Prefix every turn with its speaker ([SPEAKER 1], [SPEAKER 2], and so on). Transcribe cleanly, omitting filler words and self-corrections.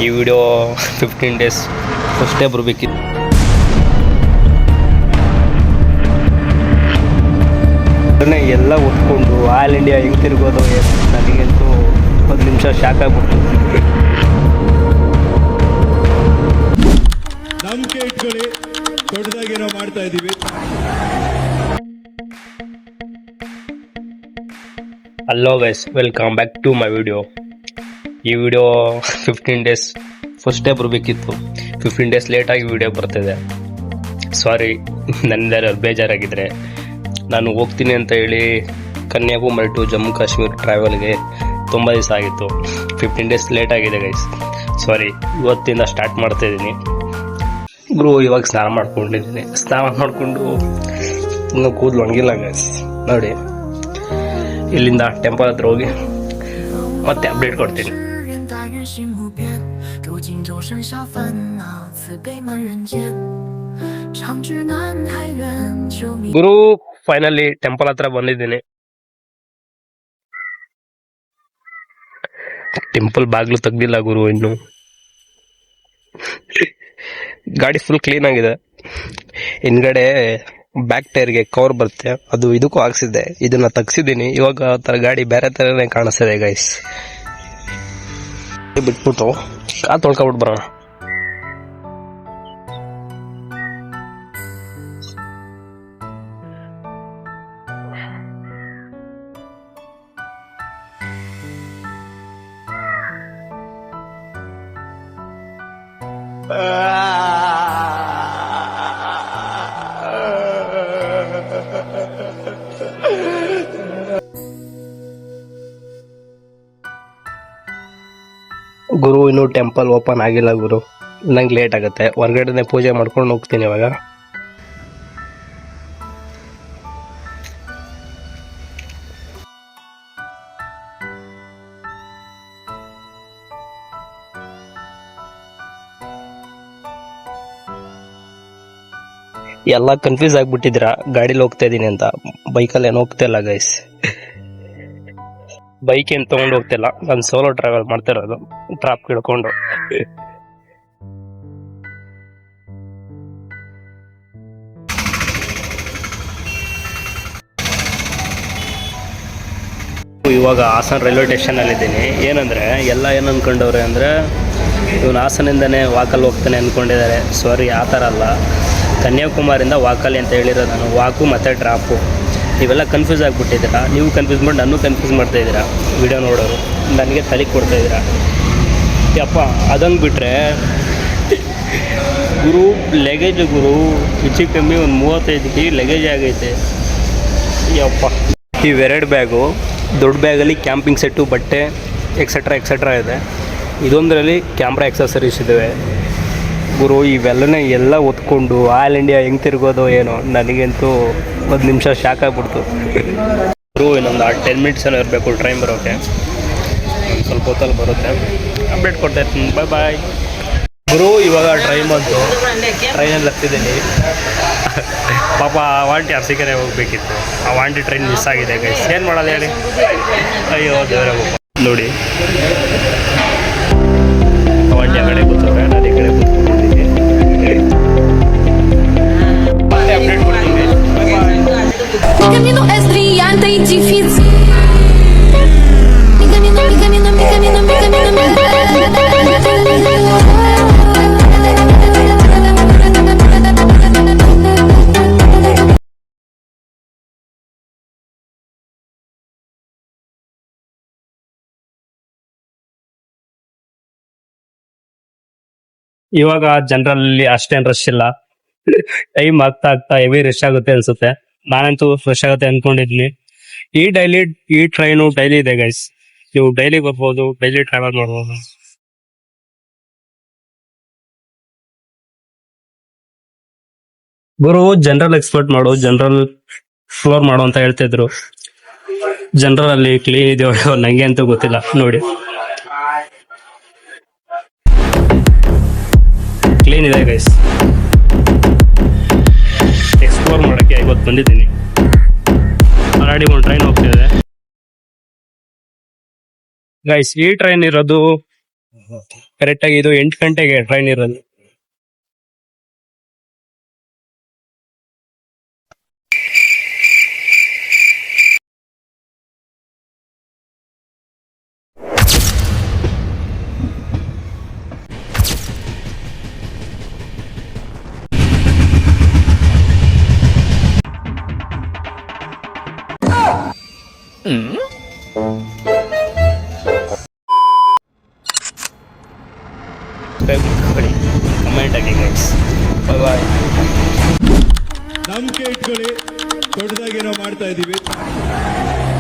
[SPEAKER 1] ಈ video 15 days ಫಸ್ಟೇ ಬರಬೇಕಿತ್ತು. ಅದನ್ನೇ ಎಲ್ಲ ಒತ್ಕೊಂಡು ಆಲ್ ಇಂಡಿಯಾ ಹೆಂಗೆ ತಿರ್ಗೋದು ನನಗಂತೂ 10 ನಿಮಿಷ ಶಾಕ್ ಆಗ್ಬಿಡ್ತು.
[SPEAKER 2] ನಂಬಿಕೆ ಇಟ್ಕೊಳ್ಳಿ, ದೊಡ್ಡದಾಗಿ ನಾವು ಮಾಡ್ತಾ ಇದ್ದೀವಿ.
[SPEAKER 1] Hello guys, welcome back to my video. ಈ ವಿಡಿಯೋ 15 days ಫಸ್ಟೇ ಬರಬೇಕಿತ್ತು. 15 days ಲೇಟಾಗಿ ವಿಡಿಯೋ ಬರ್ತಿದೆ. ಸಾರಿ, ನನ್ನೆಲ್ಲ ಬೇಜಾರಾಗಿದ್ದರೆ. ನಾನು ಹೋಗ್ತೀನಿ ಅಂತ ಹೇಳಿ ಕನ್ಯಾಕುಮಾರಿ ಟು ಜಮ್ಮು ಕಾಶ್ಮೀರ್ ಟ್ರಾವೆಲ್ಗೆ ತುಂಬ ದಿವಸ ಆಗಿತ್ತು. 15 days ಲೇಟ್ ಆಗಿದೆ ಗೈಸ್, ಸಾರಿ. ಇವತ್ತಿಂದ ಸ್ಟಾರ್ಟ್ ಮಾಡ್ತಾಯಿದ್ದೀನಿ ಗುರು. ಇವಾಗ ಸ್ನಾನ ಮಾಡ್ಕೊಂಡಿದ್ದೀನಿ. ಸ್ನಾನ ಮಾಡಿಕೊಂಡು ಇನ್ನೂ ಕೂದಲು ಒಣಗಿಲ್ಲ ಗೈಸ್. ನೋಡಿ, ಇಲ್ಲಿಂದ ಟೆಂಪಲ್ ಹತ್ರ ಹೋಗಿ ಮತ್ತೆ ಅಪ್ಡೇಟ್ ಕೊಡ್ತೀನಿ. ಗುರು, ಫೈನಲಿ ಟೆಂಪಲ್ ಹತ್ರ ಬಂದಿದ್ದೀನಿ. ಟೆಂಪಲ್ ಬಾಗ್ಲು ತೆಗ್ದಿಲ್ಲ ಗುರು ಇನ್ನು. ಗಾಡಿ ಫುಲ್ ಕ್ಲೀನ್ ಆಗಿದೆ. ಹಿಂದ್ಗಡೆ ಬ್ಯಾಕ್ ಟೈರ್ಗೆ ಕವರ್ ಬರುತ್ತೆ, ಅದು ಇದಕ್ಕೂ ಹಾಕ್ಸಿದ್ದೆ. ಇದನ್ನ ತೆಗ್ಸಿದ್ದೀನಿ. ಇವಾಗ ತರ ಗಾಡಿ ಬೇರೆ ತರನೇ ಕಾಣಿಸ್ತಿದೆ ಗೈಸ್. ಬಿಟ್ಬಿಟ್ಟು ಕಾರ್ ತೊಳ್ಕೊಬಿಟ್ಟು ಬರೋಣ. ಗುರು, ಇನ್ನು ಟೆಂಪಲ್ ಓಪನ್ ಆಗಿಲ್ಲ ಗುರು. ನಂಗೆ ಲೇಟ್ ಆಗುತ್ತೆ. ಹೊರಗಡೆ ಪೂಜೆ ಮಾಡ್ಕೊಂಡು ಹೋಗ್ತೀನಿ ಇವಾಗ. ಎಲ್ಲ ಕನ್ಫ್ಯೂಸ್ ಆಗ್ಬಿಟ್ಟಿದ್ದೀರಾ ಗಾಡಿಲಿ ಹೋಗ್ತಾ ಇದ್ದೀನಿ ಅಂತ. ಬೈಕಲ್ಲಿ ಏನು ಹೋಗ್ತಾ ಇಲ್ಲ ಗೈಸ್. ಬೈಕ್ ಏನು ತೊಗೊಂಡು ಹೋಗ್ತಿಲ್ಲ, ನಾನು ಸೋಲೋ ಟ್ರಾವೆಲ್ ಮಾಡ್ತಾ ಇರೋದು ಟ್ರಾಪ್ ಹಿಡ್ಕೊಂಡು. ಇವಾಗ ಹಾಸನ ರೈಲ್ವೆ ಸ್ಟೇಷನಲ್ಲಿ ಇದ್ದೀನಿ. ಏನಂದರೆ ಎಲ್ಲ ಏನು ಅಂದ್ಕೊಂಡವ್ರೆ ಅಂದರೆ ಇವನು ಹಾಸನಿಂದನೇ ವಾಕಲ್ಲಿ ಹೋಗ್ತಾನೆ ಅಂದ್ಕೊಂಡಿದ್ದಾರೆ. ಸಾರಿ, ಆ ಥರ ಅಲ್ಲ. ಕನ್ಯಾಕುಮಾರಿಂದ ವಾಕಲ್ಲಿ ಅಂತ ಹೇಳಿರೋದು ನಾನು. ವಾಕು ಮತ್ತು ಡ್ರಾಪು ಇವೆಲ್ಲ ಕನ್ಫ್ಯೂಸ್ ಆಗಿಬಿಟ್ಟಿದ್ದೀರಾ. ನೀವು ಕನ್ಫ್ಯೂಸ್ ಮಾಡಿ ನಾನು ಕನ್ಫ್ಯೂಸ್ ಮಾಡ್ತಾಯಿದ್ದೀರಾ. ವಿಡಿಯೋ ನೋಡೋರು ನನಗೆ ತಲೆ ಕೊಡ್ತಾಯಿದ್ದೀರಾ. ಯಪ್ಪ, ಅದೊಂದು ಬಿಟ್ಟರೆ ಗುರು, ಲೆಗೇಜ್ ಗುರು ಹೆಚ್ಚು ಕಮ್ಮಿ ಒಂದು 35 kg ಲೆಗೇಜ್ ಆಗೈತೆ. ಯಪ್ಪ, ಇವೆರಡು ಬ್ಯಾಗು. ದೊಡ್ಡ ಬ್ಯಾಗಲ್ಲಿ ಕ್ಯಾಂಪಿಂಗ್ ಸೆಟ್ಟು, ಬಟ್ಟೆ ಎಕ್ಸೆಟ್ರಾ ಇದೆ. ಇದೊಂದರಲ್ಲಿ ಕ್ಯಾಮ್ರಾ ಎಕ್ಸಸರೀಸ್ ಇದ್ದಾವೆ ಗುರು. ಇವೆಲ್ಲನೇ ಎಲ್ಲ ಒತ್ಕೊಂಡು ಆಲ್ ಇಂಡಿಯಾ ಹೆಂಗೆ ತಿರ್ಗೋದು ಏನೋ ನನಗಂತೂ 10 ನಿಮಿಷ ಶಾಕ್ ಆಗ್ಬಿಡ್ತು ಗುರು. ಇನ್ನೊಂದು 10 minutes ಏನೋ ಇರಬೇಕು ಟ್ರೈನ್ ಬರೋಕ್ಕೆ. ಸ್ವಲ್ಪ ಹೊತ್ತಲ್ಲಿ ಬರುತ್ತೆ. ಅಪ್ಡೇಟ್ ಕೊಡ್ತಾ ಇರ್ತೀನಿ. ಬಾಯ್ ಗುರು. ಇವಾಗ ಟ್ರೈನ್ ಬಂತು, ಟ್ರೈನಲ್ಲಿ ಹತ್ತಿದ್ದೀನಿ. ಪಾಪ ಆ ವಾಂಟಿ ಅರ್ಸಿಕೆರೆ ಹೋಗ್ಬೇಕಿತ್ತು. ಆ ವಾಂಟಿ ಟ್ರೈನ್ ಮಿಸ್ ಆಗಿದೆ ಗೈಸ್. ಏನು ಮಾಡೋದು ಹೇಳಿ. ಅಯ್ಯೋ ದೇವರೇ ಪಾಪ. ನೋಡಿ, ಆ ವಾಂಟಿ ಆ ಕಡೆ ಕೂತವ್ರೆ, ನಾನು ಈ ಕಡೆ ಕೂತ್ಕೊಂಡಿದ್ದೀನಿ. ಮತ್ತೆ ಅಪ್ಡೇಟ್ ಕೊಡ್ತೀನಿ.
[SPEAKER 3] Cammino es brillante y difícil. Mi camino.
[SPEAKER 1] ಇವಾಗ ಜನರಲ್ಲಿ ಅಷ್ಟೇನು ರಶ್ ಇಲ್ಲ. ಟೈಮ್ ಆಗ್ತಾ ಹೆವಿ ರಶ್ ಆಗುತ್ತೆ ಅನ್ಸುತ್ತೆ. ನಾನಂತೂ ರಶ್ ಆಗುತ್ತೆ ಅನ್ಕೊಂಡಿದ್ದೀನಿ. ಈ ಟ್ರೈನು ಡೈಲಿ ಇದೆ ಗೈಸ್. ನೀವು ಡೈಲಿ ಬರ್ಬೋದು, ಡೈಲಿ ಟ್ರಾವೆಲ್ ಮಾಡ್ಬೋದು. ಗುರು, ಜನರಲ್ ಎಕ್ಸ್ಪರ್ಟ್ ಮಾಡು, ಜನರಲ್ ಫ್ಲೋರ್ ಮಾಡು ಅಂತ ಹೇಳ್ತಿದ್ರು. ಜನರಲ್ ಅಲ್ಲಿ ಕ್ಲೀನ್ ಇದೆಯೋ ನಂಗೆ ಅಂತೂ ಗೊತ್ತಿಲ್ಲ. ನೋಡಿ, ಕ್ಲೀನ್ ಇದೆ ಗೈಸ್. ಎಕ್ಸ್ಪ್ಲೋರ್ ಮಾಡೋಕ್ಕೆ ಇವತ್ತು ಬಂದಿದ್ದೀನಿ. ಆಲ್ರೆಡಿ ಒಂದು ಟ್ರೈನ್ ಹೋಗ್ತಿದೆ ಗೈಸ್. ಈ ಟ್ರೈನ್ ಇರೋದು ಕರೆಕ್ಟಾಗಿ ಇದು 8 ಗಂಟೆಗೆ ಟ್ರೈನ್ ಇರೋದು. ಕಮೆಂಟ್ ಆಗಿ ಗೈಸ್. ಬಾಯ್.
[SPEAKER 2] ನಂಬಿಕೆ ಇಟ್ಕೊಳ್ಳಿ, ದೊಡ್ಡದಾಗಿ ನಾವು ಮಾಡ್ತಾ ಇದೀವಿ.